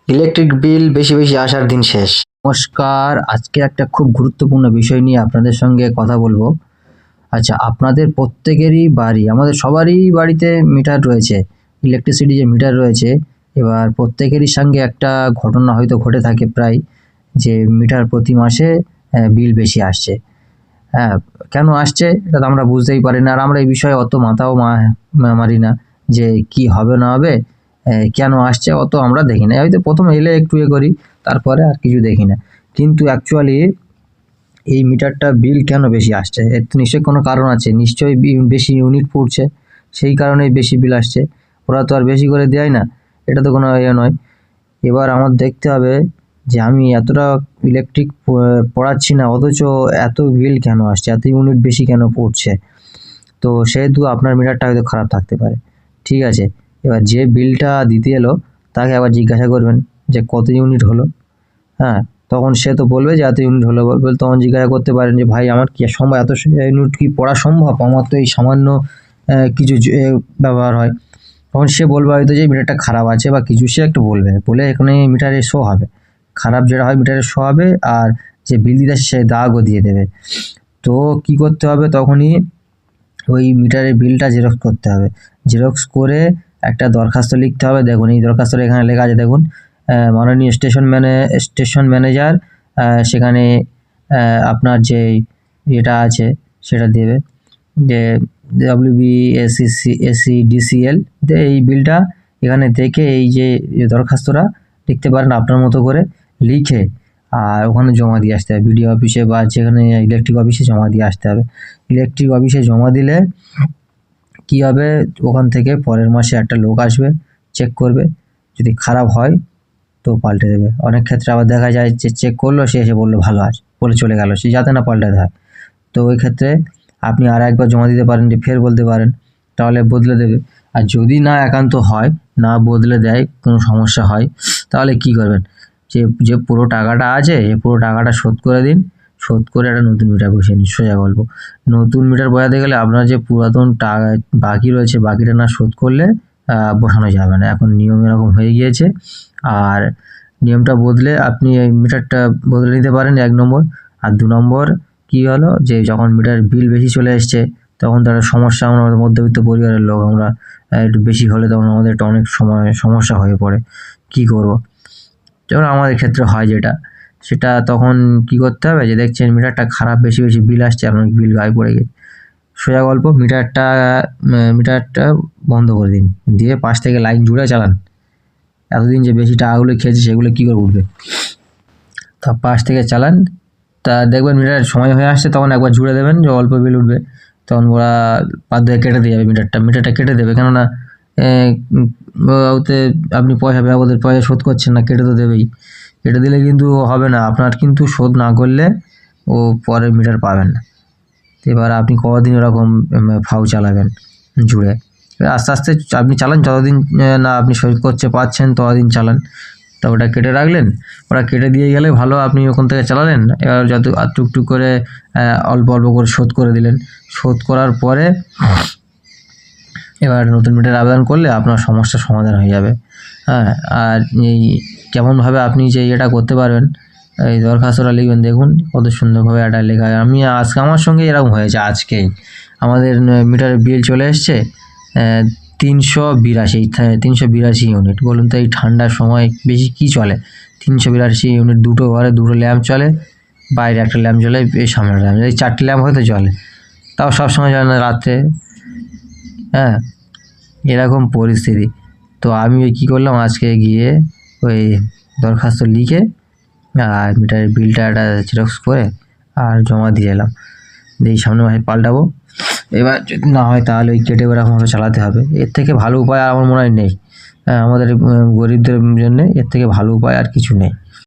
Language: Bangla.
ইলেকট্রিক বিল বেশি বেশি আসার দিন শেষ। নমস্কার, আজকে একটা খুব গুরুত্বপূর্ণ বিষয় নিয়ে আপনাদের সঙ্গে কথা বলবো। আচ্ছা, আপনাদের প্রত্যেকেরই বাড়ি, আমাদের সবারই বাড়িতে মিটার রয়েছে, ইলেকট্রিসিটি যে মিটার রয়েছে। এবার প্রত্যেকেরই সঙ্গে একটা ঘটনা হয়তো ঘটে থাকে প্রায়, যে মিটার প্রতি মাসে বিল বেশি আসছে। হ্যাঁ, কেন আসছে এটা তো আমরা বুঝতেই পারি না, আর আমরা এই বিষয়ে অত মাথাও মারি না যে কি হবে না হবে, কেন আসছে অত আমরা দেখি না। হয়তো প্রথমে এলে একটু করি, তারপরে আর কিছু দেখি না। কিন্তু অ্যাকচুয়ালি এই মিটারটা বিল কেন বেশি আসছে, এর তো নিশ্চয়ই কোনো কারণ আছে, নিশ্চয়ই বেশি ইউনিট পড়ছে, সেই কারণেই বেশি বিল আসছে। ওরা তো আর বেশি করে দেয় না, এটা তো কোনো নয়। এবার আমার দেখতে হবে যে আমি এতটা ইলেকট্রিক পড়াচ্ছি না, অথচ এত বিল কেন আসছে, এত ইউনিট বেশি কেন পড়ছে। তো সেহেতু আপনার মিটারটা হয়তো খারাপ থাকতে পারে। ঠিক আছে, এবার যে বিলটা দিতে এলো তাকে আবার জিজ্ঞাসা করবেন যে কত ইউনিট হলো। হ্যাঁ, তখন সে তো বলবে যে এত ইউনিট হলো, তখন জিজ্ঞাসা করতে পারেন যে ভাই আমার কি সম্ভব, এত ইউনিট কি পড়া সম্ভব, আমার তো এই সামান্য কিছু ব্যবহার হয়। তখন সে বলবে হয়তো যে মিটারটা খারাপ আছে বা কিছু, সে একটু বলবে, বলে এখানে মিটারে শো হবে, খারাপ যেটা হয় মিটারে শো হবে, আর যে বিল দিতে সে দাগও দিয়ে দেবে। তো কি করতে হবে, তখনই ওই মিটারের বিলটা জেরক্স করতে হবে। জেরক্স করে একটা দরখাস্ত লিখতে হবে। দেখুন এই দরখাস্তটা এখানে লেখা আছে, দেখুন মাননীয় স্টেশন ম্যানেজার, সেখানে আপনার যে এটা আছে সেটা দেবে, যে WBSECDCL, এই বিলটা এখানে দেখে এই যে দরখাস্তটা লিখতে পারেন আপনার মতো করে লিখে, আর ওখানে জমা দিয়ে আসতে হবে বিডিও অফিসে বা যেখানে ইলেকট্রিক অফিসে জমা দিয়ে আসতে হবে। ইলেকট্রিক অফিসে জমা দিলে কি হবে, ওখান থেকে পরের মাসে একটা লোক আসবে, চেক করবে, যদি খারাপ হয় তো পাল্টে দেবে। অনেক ক্ষেত্রে আবার দেখা যায় যে চেক করলো, সে এসে বললো ভালো আছে, বলে চলে গেল, সে যাতে না পাল্টাতে হয়। তো ওই ক্ষেত্রে আপনি আর একবার জমা দিতে পারেন, যে ফের বলতে পারেন, তাহলে বদলে দেবে। আর যদি না একান্ত হয়, না বদলে দেয়, কোনো সমস্যা হয়, তাহলে কি করবেন, যে যে পুরো টাকাটা আছে এই পুরো টাকাটা শোধ করে দিন, শোধ করে একটা নতুন মিটার বসিয়ে নিন। সোজা গল্প, নতুন মিটার বসাতে গেলে আপনার যে পুরাতন টাকা বাকি রয়েছে, বাকিটা না শোধ করলে বসানো যাবে না, এখন নিয়ম এরকম হয়ে গিয়েছে। আর নিয়মটা বদলে আপনি এই মিটারটা বদলে নিতে পারেন, 1 নম্বর। আর 2 নম্বর কি হলো, যে যখন মিটার বিল বেশি চলে এসছে, তখন তার সমস্যা, আমরা মধ্যবিত্ত পরিবারের লোক, আমরা একটু বেশি হলে তখন আমাদের একটা অনেক সময় সমস্যা হয়ে পড়ে, কি করব। যেমন আমাদের ক্ষেত্রে হয় যেটা, সেটা তখন কি করতে হবে, যে দেখছেন মিটারটা খারাপ, বেশি বেশি বিল আসছে, আপনার বিল গায়ে পড়ে গেছে, সোজা গল্প মিটারটা বন্ধ করে দিন, দিয়ে পাশ থেকে লাইন জুড়ে চালান। এতদিন যে বেশি টাকাগুলো খেয়েছে সেগুলো কী করে উঠবে, তা পাশ থেকে চালান, তা দেখবেন মিটার সময় হয়ে আসছে, তখন একবার জুড়ে দেবেন, যে অল্প বিল উঠবে, তখন ওরা বাধ্য হয়ে কেটে দিয়ে যাবে, মিটারটা কেটে দেবে, কেননা ওতে আপনি ওদের পয়সা শোধ করছেন না, কেটে তো দেবেই। কেটে দিলে কিন্তু হবে না, আপনার কিন্তু শোধ না করলে ও পরের মিটার পাবেন না। এবার আপনি কতদিন এরকম ফাউ চালাবেন জুড়ে, এবার আস্তে আস্তে আপনি চালান, যতদিন না আপনি শোধ করতে পারছেন ততদিন চালান। তা ওটা কেটে রাখলেন, ওরা কেটে দিয়ে গেলে ভালো, আপনি ওখান থেকে চালালেন, এবার যত আর টুকটুক করে অল্প অল্প করে শোধ করে দিলেন। শোধ করার পরে এবার নতুন মিটার আবেদন করলে আপনার সমস্যার সমাধান হয়ে যাবে। হ্যাঁ, আর এই কেমনভাবে আপনি যে এটা করতে পারবেন, এই দরখাস্তটা লিখবেন, দেখুন কত সুন্দরভাবে এটা লেখা। আমি আজকে আমার সঙ্গে এরকম হয়েছে, আজকেই আমাদের মিটারের বিল চলে এসছে 382 ইউনিট। বলুন তো এই ঠান্ডার সময় বেশি কি চলে, 382 ইউনিট, দুটো ঘরে দুটো ল্যাম্প চলে, বাইরে একটা ল্যাম্প জ্বলে, এই সামনে ল্যাম্প, এই 4টে ল্যাম্প হয়তো জ্বলে, তাও সবসময় জ্বলে না, রাত্রে। হ্যাঁ, এরকম পরিস্থিতি। তো আমি কী করলাম, আজকে গিয়ে ওই দরখাস্ত লিখে আর মিটারের বিলটা একটা জেরক্স করে আর জমা দিয়ে এলাম, দিয়ে সামনে মাসে পাল্টাবো। এবার যদি না হয় তাহলে ওই কেটে এরকমভাবে চালাতে হবে, এর থেকে ভালো উপায় আমার মনে হয় নেই। হ্যাঁ, আমাদের গরিবদের জন্য এর থেকে ভালো উপায় আর কিছু নেই।